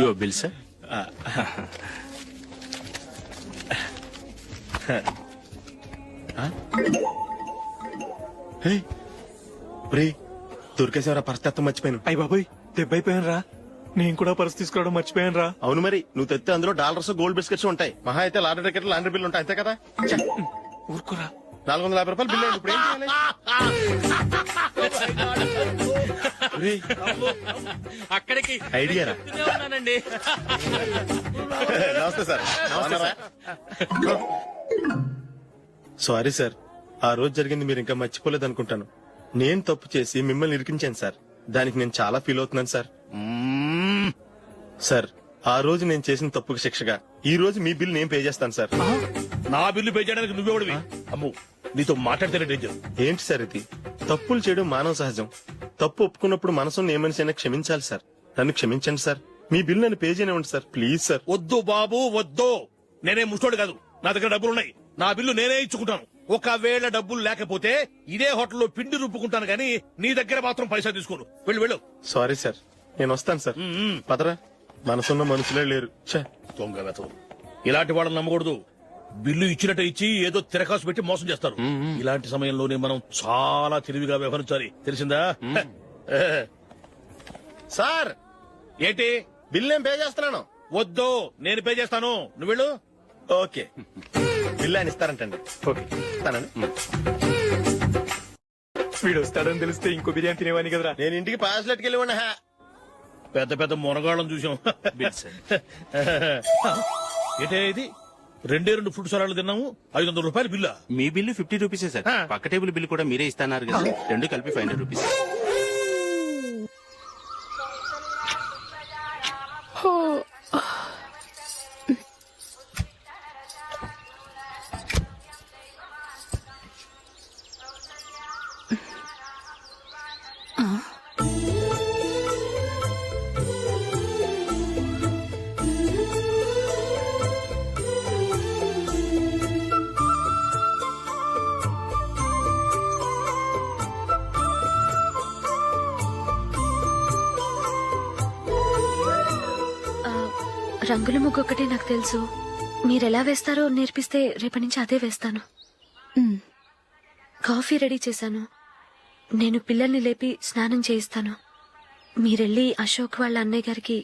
Your bill sir. దొరికేసేవరా పరిస్థితి మర్చిపోయాను. అయ్య బాబాయ్ దెబ్బైపోయాను రా. నేను కూడా పర్స్ తీసుకురావడం మర్చిపోయాను రా. అవును మరి నువ్వు తెస్తే అందులో డాలర్స్ గోల్డ్ బిస్కెట్స్ ఉంటాయి. మహా అయితే లాటరీ టికెట్ లాండ్రీ బిల్లు ఉంటాయి అంతే కదా. ఊరుకోరా. 450 రూపాయలు బిల్లు. ఇప్పుడు ఏం చేయాలి? అక్కడికి ఐడియా రా. ఉన్నానండి. నమస్తే సార్. సారీ సార్, ఆ రోజు జరిగింది మీరు ఇంకా మర్చిపోలేదు అనుకుంటాను. నేను తప్పు చేసి మిమ్మల్ని ఇరికించాను సార్. దానికి నేను చాలా ఫీల్ అవుతున్నాను సార్. సార్, ఆ రోజు నేను చేసిన తప్పుకు శిక్షగా ఈ రోజు మీ బిల్ నేను పే చేస్తాను సార్. నా బిల్లు పే చేయడానికి నువ్వెవడివి? అమ్ము, నీతో మాట్లాడితేనే డేంజర్. ఏంటి సార్ ఇది? తప్పులు చేయడం మానవ సహజం. తప్పు ఒప్పుకున్నప్పుడు మనసును ఏ మనిషి అయినా క్షమించాలి సార్. నన్ను క్షమించండి సార్. మీ బిల్ నన్ను పే చేయనివ్వండి సార్, ప్లీజ్ సార్. వద్దు బాబు వద్దు. నేనే ముష్టోడు కాదు, నా దగ్గర డబ్బులున్నాయి. నా బిల్లు నేనే ఇచ్చుకుంటాను. ఒకవేళ డబ్బులు లేకపోతే ఇదే హోటల్లో పిండి రుబ్బుకుంటాను గానీ నీ దగ్గర మాత్రం పైసా తీసుకోను. వెళ్ళు వెళ్ళు. సారీ సార్, నేను వస్తాను సార్. పదరా, మనసున్న మనుషులే లేరు. దొంగ వెతవు. ఇలాంటి వాళ్ళని నమ్మకూడదు. బిల్లు ఇచ్చినట్టు ఇచ్చి ఏదో తిరకాసు పెట్టి మోసం చేస్తారు. ఇలాంటి సమయంలోనే మనం చాలా తెలివిగా వ్యవహరించాలి, తెలిసిందా? సార్, ఏంటి? బిల్ నేను పే చేస్తున్నాను. వద్దు, నేను పే చేస్తాను. నువ్వు వెళ్ళు. ఓకే, బిల్ ఆయన ఇస్తారంటండి. ఓకే. ఇస్తానండి. వీడు వస్తాడని తెలిస్తే ఇంకో బిర్యానీ తినేవాని కదరా. నేను ఇంటికి పాస్లెట్కి వెళ్ళి ఉన్నా. పెద్ద పెద్ద మునగాళ్ళం చూసాం. Bill sir. ఏంటే ఇది? 2 ఫుడ్ సలాడ్లు తిన్నాము, 500 రూపాయలు బిల్లా? మీ బిల్లు 50 రూపీసే సార్. పక్క టేబుల్ బిల్లు కూడా మీరే ఇస్తాన్నారు కదా, రెండు కలిపి 500 రూపీస్. రంగుల ముగ్గు ఒకటే నాకు తెలుసు. మీరెలా వేస్తారో నేర్పిస్తే రేపటి నుంచి అదే వేస్తాను. కాఫీ రెడీ చేశాను. నేను పిల్లల్ని లేపి స్నానం చేయిస్తాను. మీరెళ్ళి అశోక్ వాళ్ళ అన్నయ్య గారికి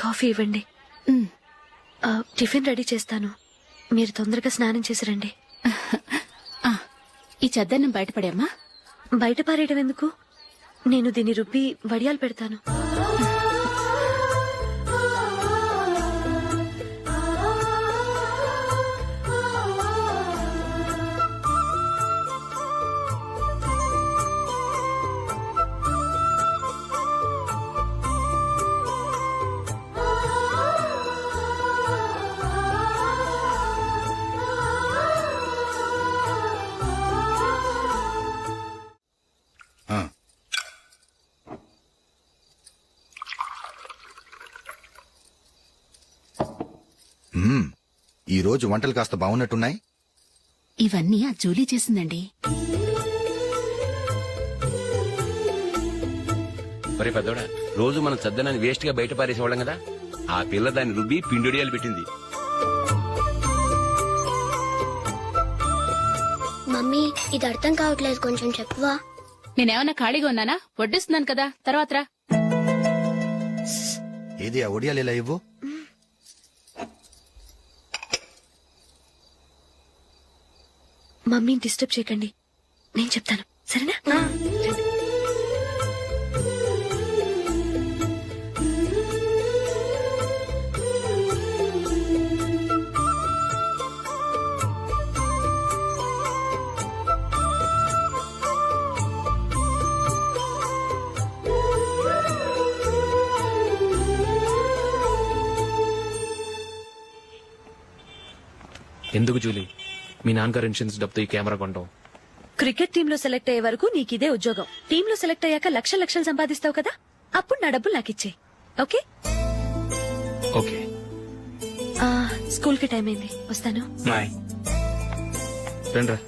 కాఫీ ఇవ్వండి. టిఫిన్ రెడీ చేస్తాను. మీరు తొందరగా స్నానం చేసి రండి. ఈ చద్దన్నం బయటపడేమ్మా. బయట పారేయడం ఎందుకు? నేను దీన్ని రుబ్బి వడియాలు పెడతాను. ఈ రోజు వంటలు కాస్త బాగున్నట్టున్నాయి. ఇవన్నీ ఆ జూలీ చేసిందండి. మరి పెద్దోడా, రోజు మనం చద్దనాన్ని వేస్ట్ గా బయట పారేసేవాళ్ళం కదా, ఆ పిల్ల దాన్ని రుబ్బి పిండిడియాలు పెట్టింది. మమ్మీ, ఇది అర్థం కావట్లేదు, కొంచెం చెప్పువా. నేనేమన్నా ఖాళీగా ఉన్నానా? వడ్డిస్తున్నాను కదా, తర్వాత రా. ఏది ఆ ఒడియాలు ఇలా ఇవ్వు. మమ్మీని డిస్టర్బ్ చేయకండి, నేను చెప్తాను, సరేనా? ఎందుకు జూలీ, మీ నాన్నగారు ఇన్సూరెన్స్ డబ్బుతో ఈ కెమెరా కొంటాం? క్రికెట్ టీమ్ లో సెలెక్ట్ అయ్యే వరకు నీకిదే ఉద్యోగం. టీమ్ లో సెలెక్ట్ అయ్యాక లక్షలు సంపాదిస్తావు కదా, అప్పుడు నా డబ్బులు నాకిచ్చే. ఓకే? ఓకే. స్కూల్ కి టైం అయింది, వస్తాను. బాయ్. రండ్రా.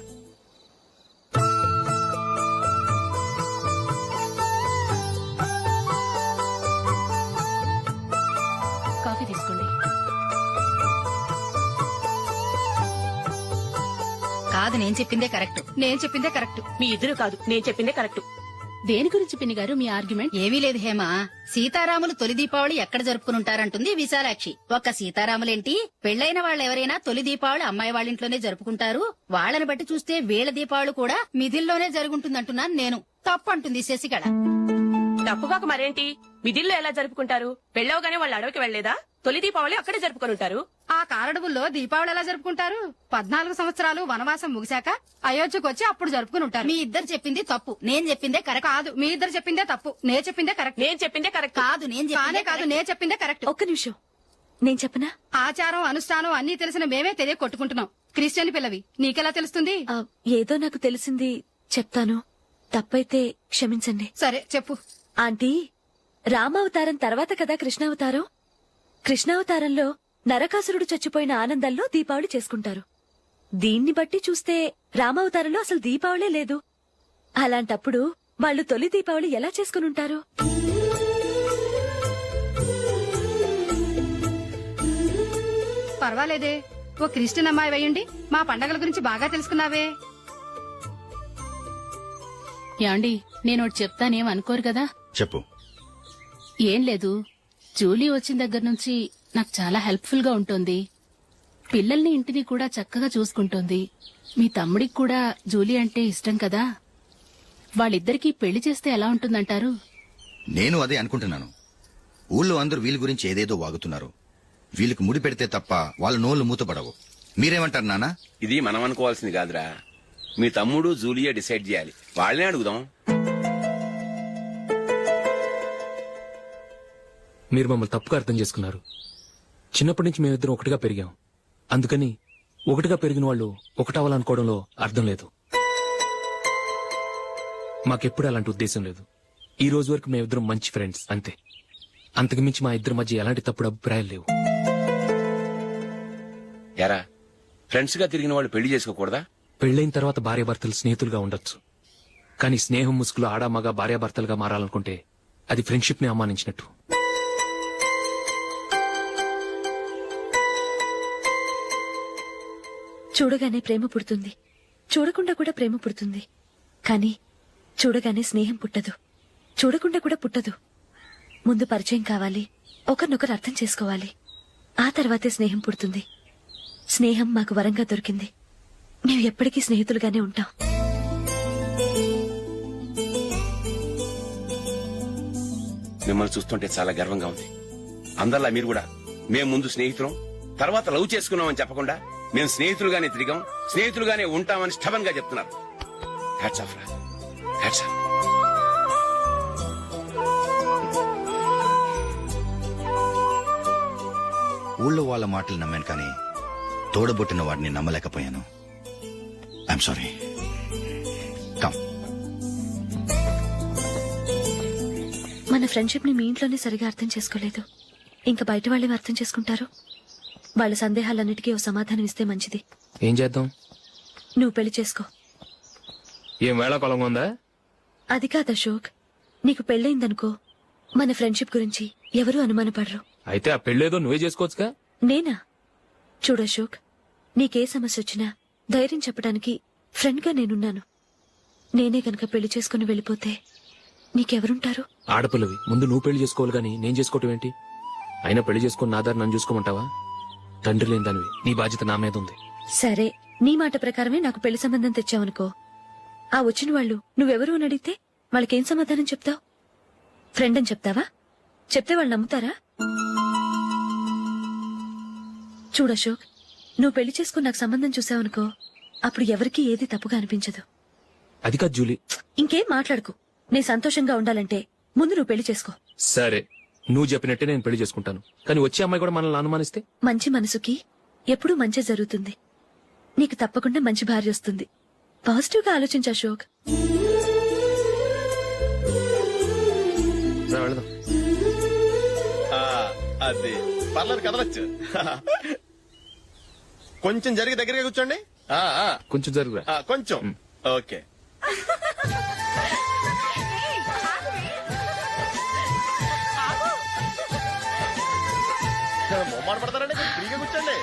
కాదు నేను చెప్పిందే కరెక్ట్. నేను చెప్పిందే కరెక్ట్. మీ ఇద్దరు కాదు, నేను చెప్పిందే కరెక్ట్. దేని గురించి పిన్ని గారు మీ ఆర్గ్యుమెంట్? ఏమీ లేదు హేమ. సీతారాములు తొలి దీపావళి ఎక్కడ జరుపుకుంటారంటుంది విశాలాక్షి. ఒక్క సీతారాములేంటి, పెళ్లైన వాళ్ళెవరైనా తొలి దీపావళి అమ్మాయి వాళ్ళింట్లోనే జరుపుకుంటారు. వాళ్ళని బట్టి చూస్తే వీళ్ళ దీపావళి కూడా మిథిల్లోనే జరుగుంటుందంటున్నాను నేను. తప్పు అంటుంది శశికళ. తప్పుగాక మరేంటి, మిదిల్లో ఎలా జరుపుకుంటారు? పెళ్ళవగానే వాళ్ళు అడవికి వెళ్లేదా? తొలి దీపావళి అక్కడే జరుపుకొని ఉంటారు. ఆ కారడవుల్లో దీపావళి ఎలా జరుపుకుంటారు? 14 సంవత్సరాలు వనవాసం ముగిశాక అయోధ్యకు వచ్చి అప్పుడు జరుపుకుని ఉంటారు. మీ ఇద్దరు చెప్పింది తప్పు, నేను చెప్పిందే కరెక్ట్. కాదు, మీ ఇద్దరు చెప్పిందే తప్పు, నేను చెప్పిందే కరెక్ట్. నేను చెప్పిందే కరెక్ట్. కాదు, నేను చెప్పిందే కరెక్ట్. ఒక్క నిమిషం, నేను చెప్పనా? ఆచారం అనుష్ఠానం అన్ని తెలిసిన మేమే తెలియ కొట్టుకుంటున్నాం. క్రిస్టియన్ పిల్లవి, నీకెలా తెలుస్తుంది? ఏదో నాకు తెలిసింది చెప్తాను, తప్పైతే క్షమించండి. సరే చెప్పు. ఆంటీ, రామావతారం తర్వాత కదా కృష్ణావతారం. కృష్ణావతారంలో నరకాసురుడు చచ్చిపోయిన ఆనందంలో దీపావళి చేసుకుంటారు. దీన్ని బట్టి చూస్తే రామావతారంలో అసలు దీపావళే లేదు. అలాంటప్పుడు వాళ్ళు తొలి దీపావళి ఎలా చేసుకునుంటారు? పర్వాలేదే, ఓ క్రిస్టియన్ అమ్మాయి వేయండి. మా పండగల గురించి బాగా తెలుసుకున్నావే. యాండి, నేనోటి చెప్తానేం అనుకోరు కదా? చెప్పు. ఏం లేదు, జూలీ వచ్చిన దగ్గర నుంచి నాకు చాలా హెల్ప్ఫుల్ గా ఉంటుంది. పిల్లల్ని ఇంటిని కూడా చక్కగా చూసుకుంటోంది. మీ తమ్ముడికి కూడా జూలీ అంటే ఇష్టం కదా. వాళ్ళిద్దరికీ పెళ్లి చేస్తే ఎలా ఉంటుందంటారు? నేను అదే అనుకుంటున్నాను. ఊళ్ళో అందరూ వీళ్ళ గురించి ఏదేదో వాగుతున్నారు. వీళ్ళకి ముడి పెడితే తప్ప వాళ్ళ నోళ్లు మూతపడవు. మీరేమంటారు నాన్న? ఇది మనం అనుకోవాల్సింది కాదురా, మీ తమ్ముడు జూలియా డిసైడ్ చేయాలి. వాళ్ళనే అడుగుదాం. మీరు మమ్మల్ని తప్పుగా అర్థం చేసుకున్నారు. చిన్నప్పటి నుంచి మేమిద్దరం ఒకటిగా పెరిగాం. అందుకని ఒకటిగా పెరిగిన వాళ్ళు ఒకటవ్వాలనుకోవడంలో అర్థం లేదు. మాకెప్పుడు అలాంటి ఉద్దేశం లేదు. ఈ రోజు వరకు మేమిద్దరం మంచి ఫ్రెండ్స్ అంతే. అంతకుమించి మా ఇద్దరి మధ్య ఎలాంటి తప్పుడు అభిప్రాయాలు లేవు. ఎరా, ఫ్రెండ్స్ గా తిరిగిన వాళ్ళు పెళ్లి చేసుకోకూడదా? పెళ్లైన తర్వాత భార్యాభర్తలు స్నేహితులుగా ఉండొచ్చు. కానీ స్నేహం ముసుగులో ఆడామగా భార్యాభర్తలుగా మారాలనుకుంటే అది ఫ్రెండ్షిప్ ని అవమానించినట్టు. చూడగానే ప్రేమ పుడుతుంది, చూడకుండా కూడా ప్రేమ పుడుతుంది. కానీ చూడగానే స్నేహం పుట్టదు, చూడకుండా కూడా పుట్టదు. ముందు పరిచయం కావాలి, ఒకరినొకరు అర్థం చేసుకోవాలి. ఆ తర్వాతే స్నేహం పుడుతుంది. స్నేహం మాకు వరంగా దొరికింది. మేము ఎప్పటికీ స్నేహితులుగానే ఉంటాం. మిమ్మల్ని చూస్తుంటే చాలా గర్వంగా ఉంది. అందరిలా మీరు కూడా మేము ముందు స్నేహితులం, తర్వాత లవ్ చేసుకున్నామని చెప్పకుండా మేము స్నేహితులుగానే తిరిగాం, స్నేహితులుగానే ఉంటామని స్టబన్ గా చెప్తున్నారు. హ్యాట్స్ ఆఫ్ రా, హ్యాట్స్ ఆఫ్. ఊళ్ళో వాళ్ళ మాటలు నమ్మాను కానీ తోడబుట్టిన వాడిని నమ్మలేకపోయాను. I'm sorry. కమ్. మన ఫ్రెండ్షిప్ ని మీ ఇంట్లోనే సరిగా అర్థం చేసుకోలేదు, ఇంకా బయట వాళ్ళేం అర్థం చేసుకుంటారు? వాళ్ళ సందేహాలన్నిటికీ ఓ సమాధానం ఇస్తే మంచిది. ఏం చేద్దాం? నువ్వు పెళ్లి చేసుకో. ఏం వేళాకొలంగా ఉందా? అది కాదు అశోక్, నీకు పెళ్ళయిందనుకో, మన ఫ్రెండ్షిప్ గురించి ఎవరూ అనుమానపడరు. అయితే ఆ పెళ్ళేదో నువ్వే చేసుకోవచ్చుగా. నేనా? చూడు అశోక్, నీకే సమస్య వచ్చినా ధైర్యం చెప్పడానికి ఫ్రెండ్ గా నేనున్నాను. నేనే గనక పెళ్లి చేసుకుని వెళ్ళిపోతే నీకెవరుంటారు? ఆడపిల్లవి, ముందు నువ్వు పెళ్లి చేసుకోవాలి గానీ నేను చేసుకోవటం ఏంటి? అయినా పెళ్లి చేసుకుని నా దారి నన్ను చూసుకోమంటావా? తండ్రి లేని దానివి, నీ బాధ్యత నా మీద ఉంది. సరే, నీ మాట ప్రకారమే నాకు పెళ్లి సంబంధం తెచ్చావనుకో, ఆ వచ్చిన వాళ్ళు నువ్వెవరు అని అడిగితే వాళ్ళకేం సమాధానం చెప్తావు? ఫ్రెండ్ అని చెప్తావా? చెప్తే వాళ్ళు నమ్ముతారా? చూడు అశోక్, నువ్వు పెళ్లి చేసుకుని నాకు సంబంధం చూసావనుకో, అప్పుడు ఎవరికీ ఏది తప్పుగా అనిపించదు. అది కాదు జూలీ. ఇంకేం మాట్లాడుకు. నేను సంతోషంగా ఉండాలంటే ముందు నువ్వు పెళ్లి చేసుకో. సరే, నువ్వు చెప్పినట్టే నేను పెళ్లి చేసుకుంటాను. కానీ వచ్చే అమ్మాయి కూడా మనల్ని అనుమానిస్తే? మంచి మనసుకి ఎప్పుడూ మంచి జరుగుతుంది. నీకు తప్పకుండా మంచి భార్య వస్తుంది. పాజిటివ్ గా ఆలోచించు అశోక్. వెళదాం. అది పర్లేదు, కదలొచ్చు. కొంచెం జరిగి దగ్గరగా కూర్చోండి. కొంచెం జరుగురా. కొంచెం. ఓకే. మొమ్మాట పడతారండి, ఫ్రీగా కూర్చోండి.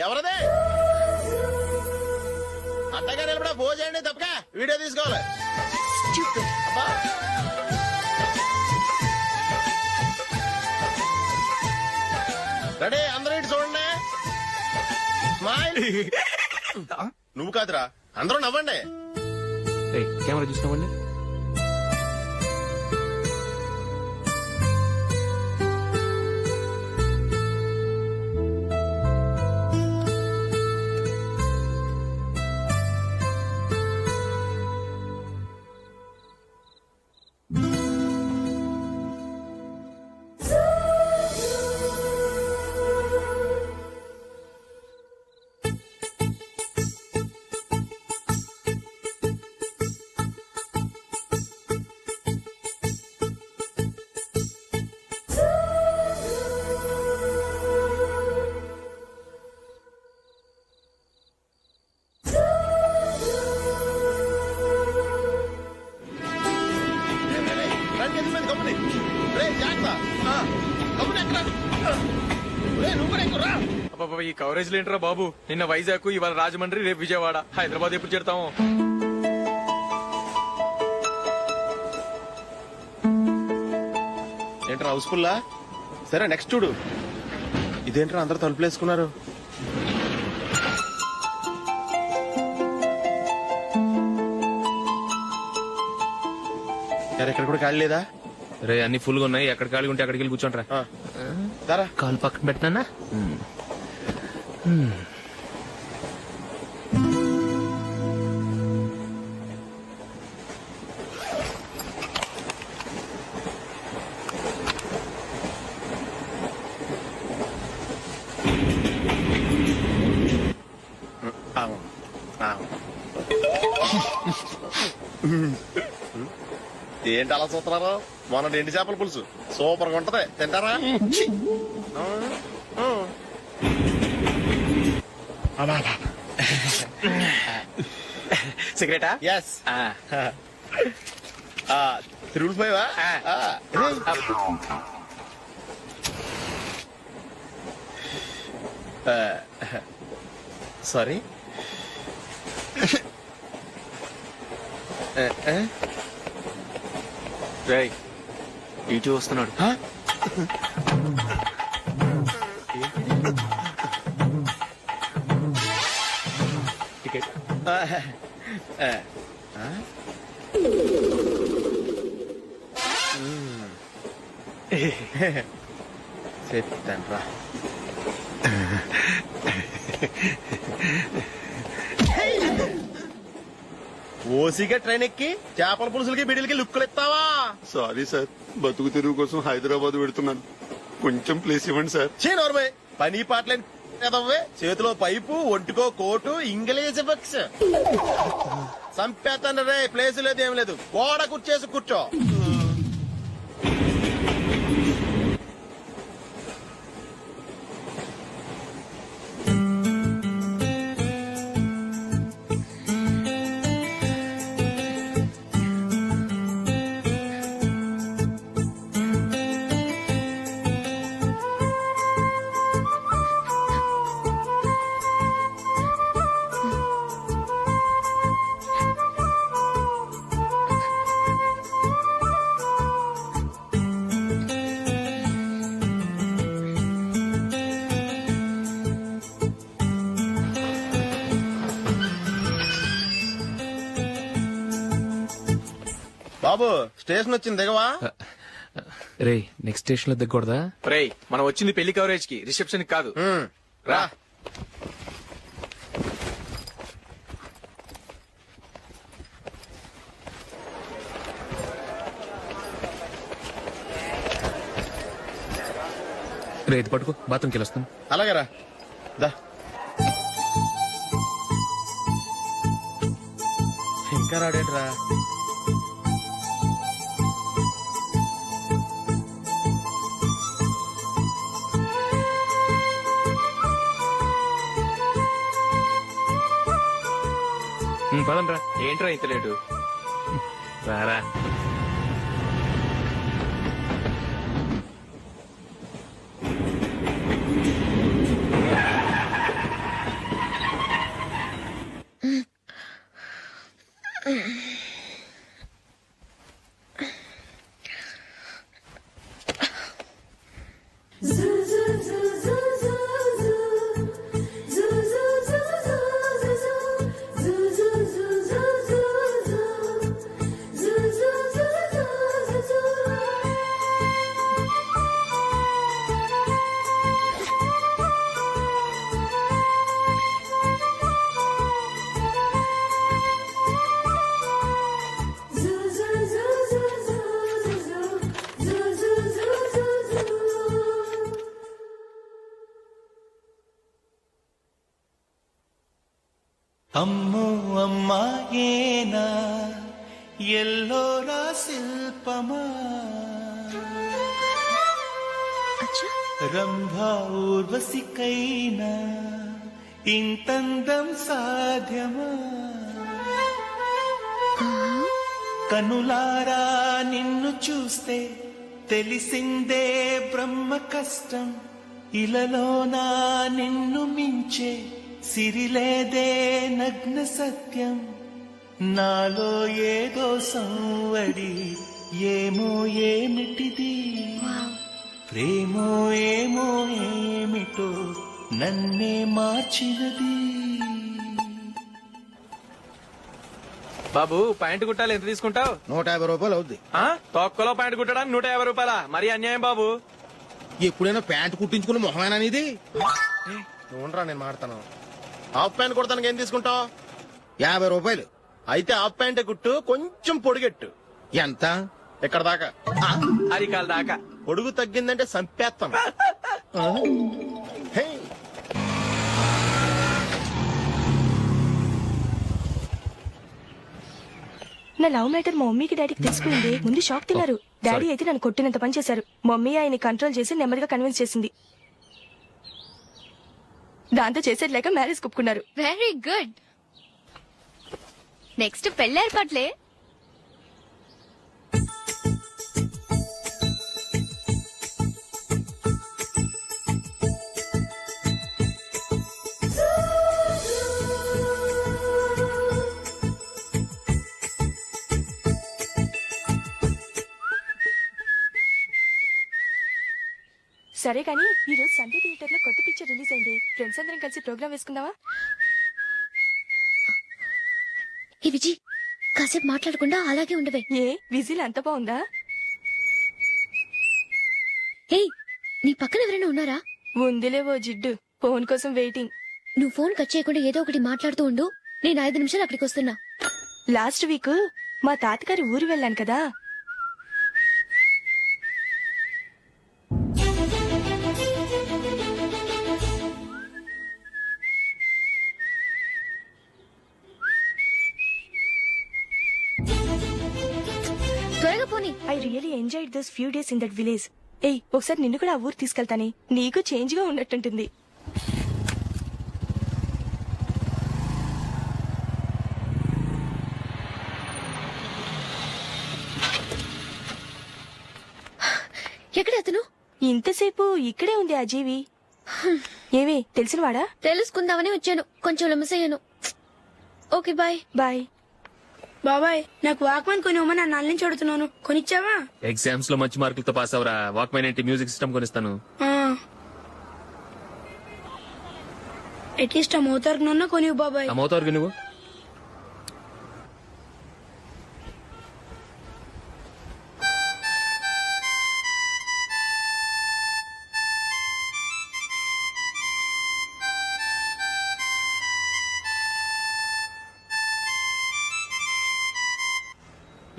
ఎవరదే అట్టగా నిలబడా భోజనండి తప్పగా వీడియో తీసుకోవాలి. అబ్బా. రెడీ అందరూ ఇటు చూడండి. స్మైల్. నువ్వు కాదురా అందరూ నవ్వండి. కెమెరా చూసినామండి. ఈ కవరేజ్ లేంట్రా బాబు. నిన్న వైజాగ్, ఇవాళ రాజమండ్రి, రేపు విజయవాడ, హైదరాబాద్ ఎప్పుడు చేరుతాము? ఏంట్రా హౌస్ఫుల్లా? సరే నెక్స్ట్ చూడు. ఇదేంట్రా అందరూ తలుపులు వేసుకున్నారు? ఎక్కడ కూడా ఖాళీ లేదా? రే అన్ని ఫుల్ గా ఉన్నాయి. ఎక్కడ ఖాళీ ఉంటే అక్కడికి వెళ్ళి కూర్చోండి రా. కాలు పక్కన పెట్టినా. ఏంటి అలా చూస్తున్నారు? మొన్న ఎండి చేపల పులుసు సూపర్ గా ఉంటది, తింటారా? సిగరెటా? ఎస్. తిరుగుపోయావా? సారీ. రేయ్ ఇటు వస్తున్నాడు. టికెట్. చెప్తాను రా. ఓసిగా ట్రైన్ ఎక్కి చేపల పులుసులకి బిడిలకి లుక్కులు ఇస్తావా? సారీ సార్, బతుకు తెరువు కోసం హైదరాబాద్ పెడుతున్నాను, కొంచెం ప్లేస్ ఇవ్వండి సార్. చేయనోర్మే పని పాటలేని కదవ్వే. చేతిలో పైపు, ఒంటికో కోటు, ఇంగ్లీష్ బుక్స్. సంపేతండ్రి రే. ప్లేస్ లేదు ఏం లేదు, గోడ కూర్చేసి కూర్చో. బాబు స్టేషన్ వచ్చింది, దిగవా? రే నెక్స్ట్ స్టేషన్ లో దిగకూడదా? రేయ్ మనం వచ్చింది పెళ్లి కవరేజ్ కి, రిసెప్షన్ కి కాదు. రా. రే ఇది పట్టుకో, బాత్రూమ్కి వెళ్ళొస్తాను. అలాగే రా. దా. ఇంకా రాడేట్రా? పదండ్రా. ఏంట్రా ఇంత లేటు? రారా. అమ్మో అమ్మాయేనా ఎల్లోరా శిల్పమా రంభా ఊర్వశికైనా ఇంతందం సాధ్యమా కనులారా నిన్ను చూస్తే తెలిసిందే బ్రహ్మ కష్టం ఇలలోనా నిన్ను మించే సిరిలేదే నగ్న సత్యం నాలో ఏదో సంవడి ఏమో ఏమిటిది ప్రేమో ఏమో ఏమిటో నన్నే మార్చినది. బాబు ప్యాంటు కుట్టాలి ఎంత తీసుకుంటావు? 150 రూపాయలు అవుద్ది. తొక్కలో ప్యాంటు కుట్టడానికి 150 రూపాయల? మరి అన్యాయం బాబు. ఎప్పుడైనా ప్యాంటు కుట్టించుకున్న మొహమేనా ఇది? ఉండరా నేను మాడతాను. హాఫ్ ప్యాంట్ కుడతానికి ఏం తీసుకుంటావు? 50 రూపాయలు. అయితే హాఫ్ ప్యాంటే కుట్టు, కొంచెం పొడిగెట్టు. ఎంత? ఎక్కడ దాకా? అరికాల దాకా. పొడుగు తగ్గిందంటే సంపేస్తాం. హే. నా లవ్ మ్యాటర్ మా మమ్మీకి డాడీకి తెలిసిపోయింది. ముందు షాక్ తిన్నారు. డాడీ అయితే నన్ను కొట్టినంత పని చేశారు. మమ్మీ ఆయన్ని కంట్రోల్ చేసి నెమ్మదిగా కన్విన్స్ చేసింది. దాంతో చేసేది లేక మ్యారేజ్ ఒప్పుకున్నారు. Very good. నెక్స్ట్ పెళ్లి ఏర్పాట్లే. సరే కానీ ఈ రోజు సండే థియేటర్ లో కొత్త పిక్చర్ రిలీజ్ అయింది. ఫ్రెండ్స్ అందరం కలిసి ప్రోగ్రామ్ వేసుకుందావా? ఈ విజి కాసేపు మాట్లాడకుండా అలాగే ఉండవే. ఏ విజిల్ అంత బాగుందా? ఏయ్, నీ పక్కన ఎవరైనా ఉన్నారా? ఉందిలే ఓ జిడ్డు. ఫోన్ కోసం వెయిటింగ్. నువ్వు ఫోన్ కట్ చేయకుండా ఏదో ఒకటి మాట్లాడుతూ ఉండు. నేను 5 నిమిషాలు అక్కడికి వస్తున్నా. లాస్ట్ వీక్ మా తాతగారి ఊరు వెళ్ళాను కదా. త్వరగా పోనీ. I really enjoyed those few days in that village. ఏయ్, ఒకసారి నిన్ను కూడా ఆ ఊరు తీసుకెళ్తానే. నీకు చేంజ్ గా ఉన్నట్టుంటుంది. ఎక్కడ అతను? ఇంతసేపు ఇక్కడే ఉంది ఆ జీవి. ఏవి తెలిసినవాడా? తెలుసుకుందామని వచ్చాను. కొంచెం లెమసయ్యాను. Okay bye. బాయ్. బాబాయ్, నాకు వాక్మన్ కొనివ్వమని నా నాన్న నుంచి అడుగుతున్నాను. కొనిచ్చావా? ఎగ్జామ్స్ లో మంచి మార్కులతో పాస్ అవరా. వాక్మెన్ ఏంటి, మ్యూజిక్ సిస్టమ్ కొనిస్తాను. అట్లీస్ట్ ఆ మోతార్కు కొనివ్వు బాబాయ్. ఆ మోతార్కు నువ్వు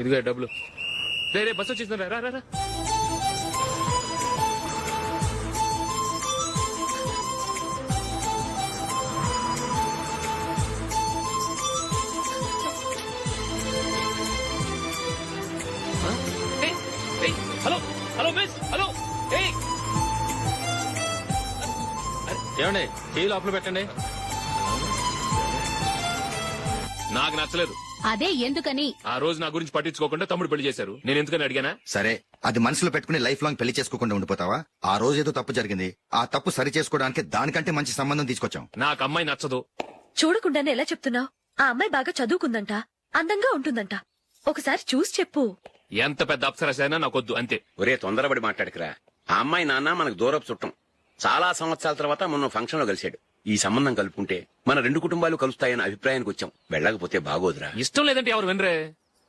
ఇదిగో డబ్బులు. రే బస్ వచ్చేసింది. రా రా రా. Hello hello miss. హలో. ఏమండి, టీ లోపల పెట్టండి. నాకు నచ్చలేదు. అదే ఎందుకని? ఆ రోజు నా గురించి పట్టించుకోకుండా తమ్ముడు పెళ్లి చేశారు. నేను ఎందుకని అడిగానా? సరే, అది మనసులో పెట్టుకుని లైఫ్ లాంగ్ పెళ్లి చేసుకోకుండా ఉండిపోతావా? ఆ రోజు ఏదో తప్పు జరిగింది. ఆ తప్పు సరి చేసుకోవడానికి దానికంటే మంచి సంబంధం తీసుకొచ్చాం. నాకు అమ్మాయి నచ్చదు. చూడకుండానే ఎలా చెప్తున్నావు? ఆ అమ్మాయి బాగా చదువుకుందంట, అందంగా ఉంటుందంట. ఒకసారి చూసి చెప్పు. ఎంత పెద్ద అప్సరసైనా నాకొద్దు, అంతే. ఒరే తొందరపడి మాట్లాడకురా. ఆ అమ్మాయి నాన్న మనకు దూరపు చుట్టం. చాలా సంవత్సరాల తర్వాత మొన్న ఫంక్షన్ లో కలిశాడు. ఈ సంబంధం కలుపుకుంటే మన 2 కుటుంబాలు కలుస్తాయన్న అభిప్రాయానికి వచ్చాం. వెళ్ళకపోతే బాగోదురా. ఇష్టం లేదంటే ఎవరు వినరే.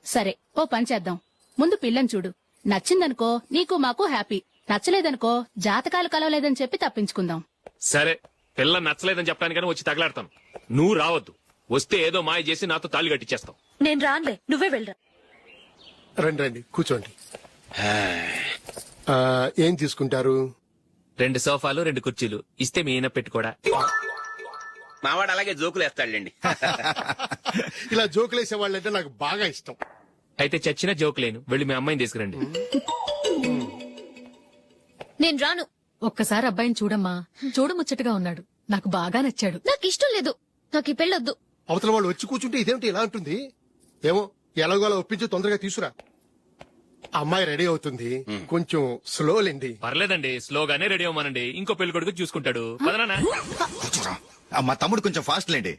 సరే, ఓ పని చేద్దాం. ముందు పిల్లని చూడు. నచ్చిందనుకో నీకు మాకు హ్యాపీ. నచ్చలేదనుకో జాతకాలు కలవలేదని చెప్పి తప్పించుకుందాం. సరే, పిల్ల నచ్చలేదని చెప్పడానికని వచ్చి తగలాడతాను. నువ్వు రావద్దు. వస్తే ఏదో మాయ చేసి నాతో తాళి కట్టించేస్తావు. నేను రానులే, నువ్వే వెళ్ళరా. రండి రండి, కూర్చోండి. ఏం తీసుకుంటారు? 2 సోఫాలు 2 కుర్చీలు ఇస్తే మీ ఈయన పెట్టుకోడా. మావాడు అలాగే జోకులు వేస్తాడులేండి. ఇలా జోకులేసే వాళ్ళంటే నాకు బాగా ఇష్టం. అయితే చచ్చిన జోక్ లేను, వెళ్ళి మీ అమ్మాయిని తీసుకురండి. నేను రాను. ఒక్కసారి అబ్బాయిని చూడమ్మా, చూడముచ్చటగా ఉన్నాడు, నాకు బాగా నచ్చాడు. నాకు ఇష్టం లేదు, నాకు ఈ పెళ్ళొద్దు. అవతల వాళ్ళు వచ్చి కూర్చుంటే ఇదేమిటి ఇలా ఉంటుంది? ఏమో ఎలాగో అలా ఒప్పించి తొందరగా తీసుకురా. అమ్మాయి రెడీ అవుతుంది, కొంచెం స్లో లేండి. పర్లేదండి, స్లోగానే రెడీ అవ్వమనండి, ఇంకో పెళ్లి కొడుకు చూసుకుంటాడు. పదనా? మా తమ్ముడు కొంచెం ఫాస్ట్ లేండి.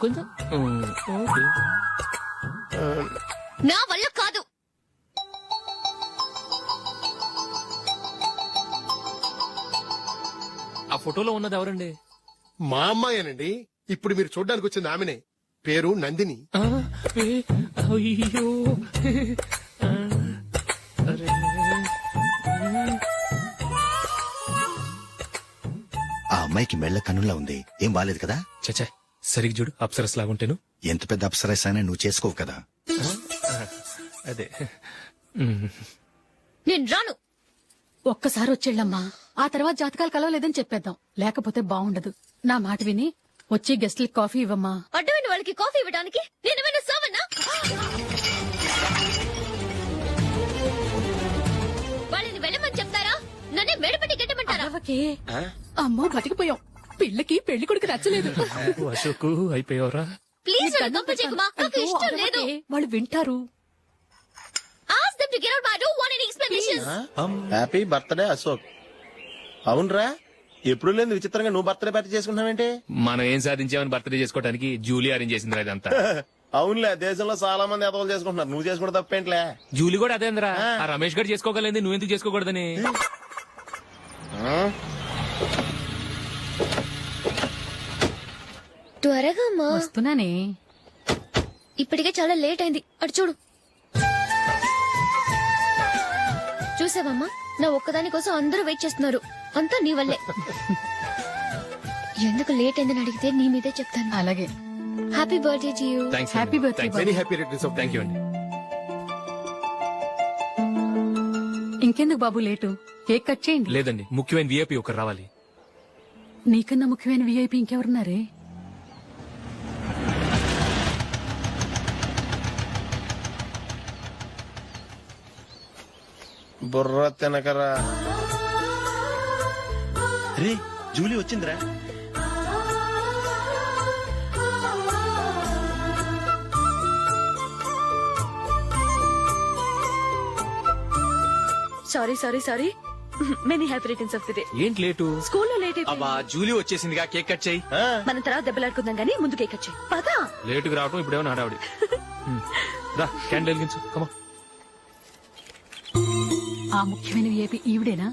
కొంచెం నా వల్ల కాదు. ఆ ఫోటోలో ఉన్నది ఎవరండి? మా అమ్మాయేనండి. ఇప్పుడు మీరు చూడడానికి వచ్చింది ఆమెనే. పేరు నందిని. అయ్యో, ఆ అమ్మాయికి మెళ్ళ కన్నులా ఉంది, ఏం బాలేదు కదా? చచ్చా, సరిగ్గా చూడు, అప్సరస్ లాగుంటేను. ఎంత పెద్ద అప్సరస్ అయినా నువ్వు చేసుకోవు కదా. అదే. నేను రాను. ఒక్కసారి వచ్చేళ్ళమ్మా, ఆ తర్వాత జాతకాలు కలవలేదని చెప్పేద్దాం, లేకపోతే బాగుండదు. నా మాట విని వచ్చి గెస్ట్లకి కాఫీ ఇవ్వమ్మా. అడ్డమైన వాళ్ళకి కాఫీ ఇవ్వడానికి నేనేమైనా సోమన్నా? వాళ్ళని వెళ్ళమని చెప్తారా, నన్నే మేడపట్టి గెట్టమంటారా? అమ్మో, బతికిపోయాం. పిల్లకి పెళ్లి కొడుకు నచ్చలేదు. అశోక్ అయిపోయావరా? ప్లీజ్ నన్ను గొప్ప చేయకుమా, నాకు ఇష్టం లేదు. వాళ్ళు వింటారు. Ask them to get out, but I don't want any explanations. Happy birthday Ashok. అవునరా, ఎప్పుడు లేదు విచిత్రంగా నువ్వు బర్త్డే పార్టీ చేసుకుంటావేంటి? మనం ఏం సాధించామని బర్త్డే చేసుకోవడానికి జూలీ అరేంజ్ చేసింది ఇదంతా. అవునులే, దేశంలో చాలా మంది ఎదవలు చేసుకుంటున్నారు, నువ్వు చేసుకుంటే తప్పేంట్లే. జూలీ కూడా అదేంద్రా, ఆ రమేష్ గారు చేసుకోగలేదు, నువ్వెందుకు చేసుకోకూడదని. త్వరగా అమ్మా. వస్తున్నానే. ఇప్పటికే చాలా లేట్ అయింది, అటు చూడు. చూసావమ్మా, నా ఒక్కదాని కోసం అందరూ వెయిట్ చేస్తున్నారు, అంతా నీ వల్లే. ఎందుకు లేట్ అయిందని అడిగితే నీ మీదే చెప్తాను. అలాగే. Happy birthday to you. Happy birthday. Very happy returns of. Thank you అండి. ఇంకెందుకు బాబు లేటు, కేక్ కట్ చేయండి. లేదండి, ముఖ్యమైన విఐపి ఒకరు రావాలి. నీకన్నా ముఖ్యమైన విఐపి ఇంకెవరున్నారే? బుర్ర తినకరా. రే, జూలీ వచ్చిందిరా. Sorry sorry sorry, many happy returns of the day. ఏంటి లేటు? స్కూల్లో లేట్ అబ్బా, అయిపోయింది. జూలీ వచ్చేసిందిగా, కేక్ కట్ చేయి. మనం తర్వాత దెబ్బలాడుకుందాం గానీ ముందు కేక్ వచ్చాయి. పదా. లేటుగా రావటం ఇప్పుడేమో హడావుడి. రా, క్యాండిల్ వెలిగించు, కమా. ఆ ముఖ్యమైన విఐపి ఈవిడేనా?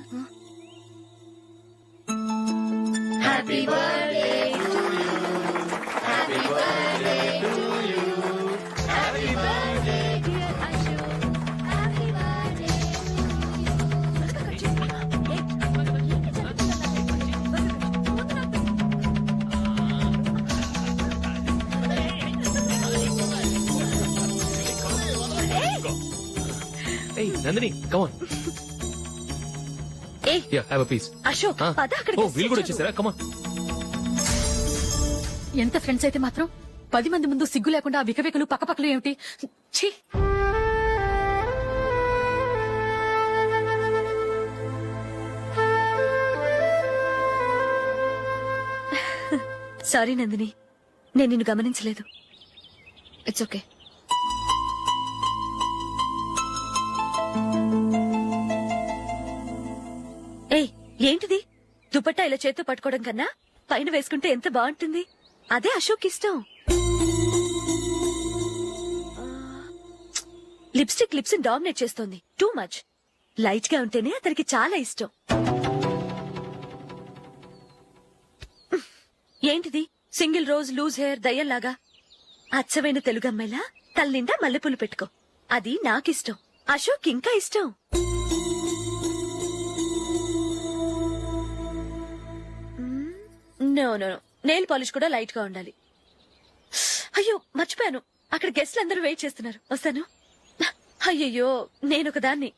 Happy birthday to you, happy birthday to you, happy birthday dear Ashok, happy birthday. Hey, Nandini, come on. ఏ Yeah, have a piece. Ashok, పద అక్కడికి. ఓ, వీళ్ళు కూడా వచ్చేసారా? కమా. ఎంత ఫ్రెండ్స్ అయితే మాత్రం 10 మంది ముందు సిగ్గు లేకుండా ఆ వికవికలు పక్కపక్కలు ఏమిటి? ఛీ! సారీ నందిని, నేను నిన్ను గమనించలేదు. It's okay. ఏయ్, ఏంటిది? దుపట్టా ఇలా చేత్తో పట్టుకోవడం కన్నా పైన వేసుకుంటే ఎంత బాగుంటుంది. అదే అశోక్ ఇష్టం. లిప్స్టిక్ లిప్స్ డామినేట్ చేస్తోంది, టూ మచ్. లైట్ గా ఉంటేనే అతనికి చాలా ఇష్టం. ఏంటిది? సింగిల్ రోజ్ లూజ్ హెయిర్ దయ్యంలాగా. అచ్చమైన తెలుగు అమ్మాయిలా తల నిండా మల్లెపూలు పెట్టుకో, అది నాకిష్టం. అశోక్ ఇంకా ఇష్టం. No no no, nail polish కూడా లైట్ గా ఉండాలి. అయ్యో మర్చిపోయాను, అక్కడ గెస్ట్లు అందరూ వెయిట్ చేస్తున్నారు. వస్తాను. అయ్యయ్యో నేనొక దాన్ని.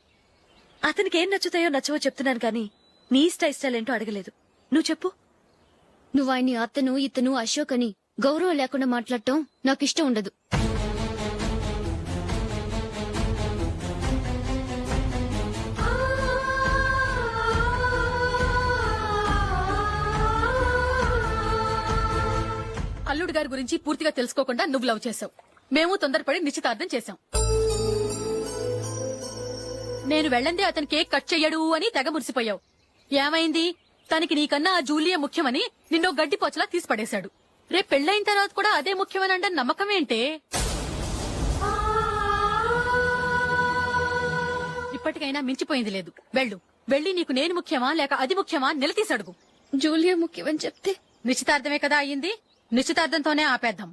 అతనికి ఏం నచ్చుతాయో నచ్చవో చెప్తున్నాను కానీ నీ ఇష్టాలేంటో అడగలేదు. నువ్వు చెప్పు. నువ్వు ఆయన్ని అతను ఇతను అశోక్ అని గౌరవం లేకుండా మాట్లాడటం నాకు ఇష్టం ఉండదు. అల్లుడు గారి గురించి పూర్తిగా తెలుసుకోకుండా నువ్వు లవ్ చేసావు. మేము తొందరపడి నిశ్చితార్థం చేశాం. నేను వెళ్ళందే అతని కేక్ కట్ చెయ్యడు అని తెగ మురిసిపోయావు. ఏమైంది? తనకి నీకన్నా ఆ జూలియే ముఖ్యమని నిన్నో గడ్డి పోచలా తీసిపడేశాడు. రేపు పెళ్లైన తర్వాత కూడా అదే ముఖ్యమని అంటే నమ్మకం ఏంటే? ఇప్పటికైనా మించిపోయింది లేదు. వెళ్ళి నీకు నేను ముఖ్యమా లేక అది ముఖ్యమా నిలదీసడుగు. జూలియా ముఖ్యమని చెప్తే నిశ్చితార్థమే కదా అయ్యింది. నిశ్చితార్థంతోనే ఆపేద్దాం.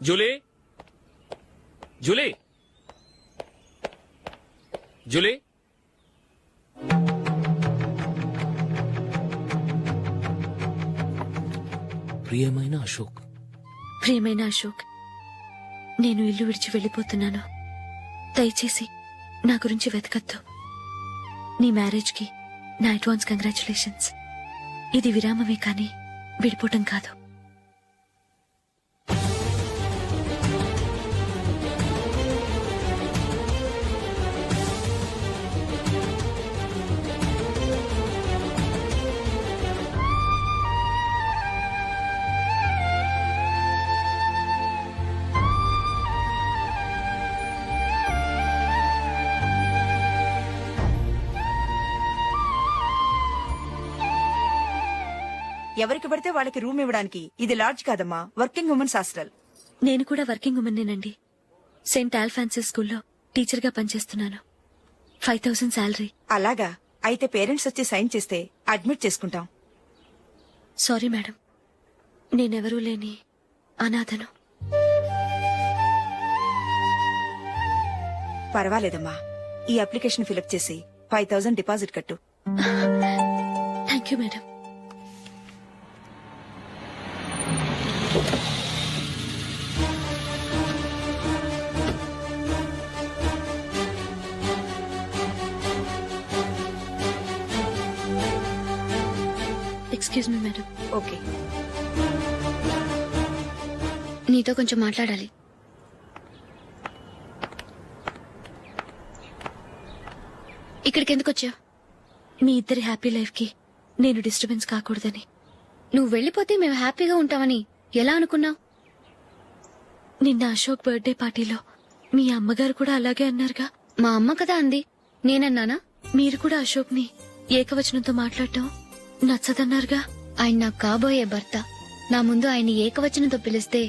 Julie, Julie, Julie. ప్రియమైన అశోక్, ప్రియమైన అశోక్, నేను ఇల్లు విడిచి వెళ్ళిపోతున్నాను. దయచేసి నా గురించి వెతకద్దు. నీ మ్యారేజ్ కి నా అడ్వాన్స్ కంగ్రాచులేషన్స్. ఇది విరామమే కానీ విడిపోవటం కాదు. ఎవరికి పడితే వాళ్ళకి రూమ్ ఇవ్వడానికి ఇది లాడ్జ్ కాదమ్మా, వర్కింగ్ ఉమెన్స్ హాస్టల్. నేను కూడా వర్కింగ్ ఉమెన్నేనండి. సెయింట్ ఆల్ఫాన్సిస్ స్కూల్లో టీచర్ గా పనిచేస్తున్నాను. 5000 శాలరీ. అలాగా? అయితే పేరెంట్స్ వచ్చి సైన్ చేస్తే అడ్మిట్ చేసుకుంటాం. సారీ మేడం, నేనెవరూ లేని అనాథను. పర్వాలేదమ్మా, ఈ అప్లికేషన్ ఫిలప్ చేసి 5000 డిపాజిట్ కట్టు. Thank you madam. Excuse me madam. Okay. నీతో కొంచెం మాట్లాడాలి. ఇక్కడికి ఎందుకు వచ్చావు? మీ ఇద్దరి హ్యాపీ లైఫ్ కి నేను డిస్టర్బెన్స్ కాకూడదని. నువ్వు వెళ్ళిపోతే మేము హ్యాపీగా ఉంటామని ఎలా అనుకున్నావు? నిన్న అశోక్ బర్త్డే పార్టీలో మీ అమ్మగారు కూడా అలాగే అన్నారుగా. మా అమ్మ కదా అంది, నేనన్నానా? మీరు కూడా అశోక్ ని ఏకవచనంతో మాట్లాడటం నచ్చదన్నారుగా. ఆయన నాకు కాబోయే భర్త. నా ముందు ఆయన్ని ఏకవచనంతో పిలిస్తే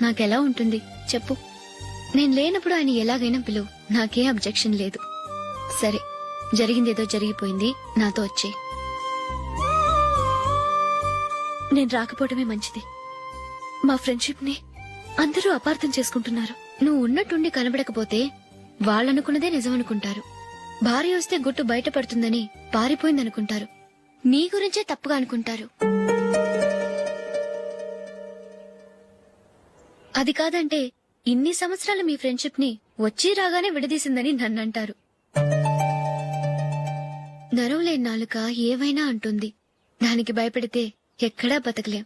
నాకెలా ఉంటుంది చెప్పు? నేను లేనప్పుడు ఆయన ఎలాగైనా పిలువు, నాకేం అబ్జెక్షన్ లేదు. సరే, జరిగిందేదో జరిగిపోయింది, నాతో వచ్చే. నేను రాకపోవడమే మంచిది. మా ఫ్రెండ్షిప్ ని అందరూ అపార్థం చేసుకుంటున్నారు. నువ్వు ఉన్నట్టుండి కనబడకపోతే వాళ్ళనుకున్నదే నిజమనుకుంటారు. భార్య వస్తే గుట్టు బయటపడుతుందని పారిపోయిందనుకుంటారు. నీ గురించే తప్పుగా అనుకుంటారు. అది కాదంటే ఇన్ని సంవత్సరాలు మీ ఫ్రెండ్షిప్ ని వచ్చి రాగానే విడదీసిందని నన్నంటారు. నరవలేని నాలుక ఏవైనా అంటుంది. దానికి భయపడితే ఎక్కడా బతకలేం.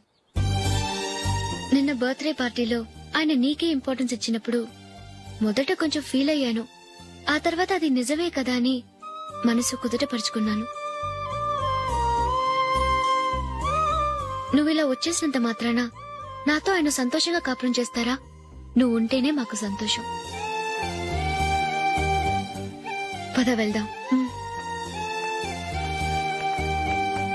నిన్న బర్త్డే పార్టీలో ఆయన నీకే ఇంపార్టెన్స్ ఇచ్చినప్పుడు మొదట కొంచెం ఫీల్ అయ్యాను. ఆ తర్వాత అది నిజమే కదా అని మనసు కుదుటపరుచుకున్నాను. నువ్విలా వచ్చేసినంత మాత్రాన నాతో ఆయన సంతోషంగా కాపురం చేస్తారా? నువ్వు ఉంటేనే మాకు సంతోషం. పద వెళ్దాం.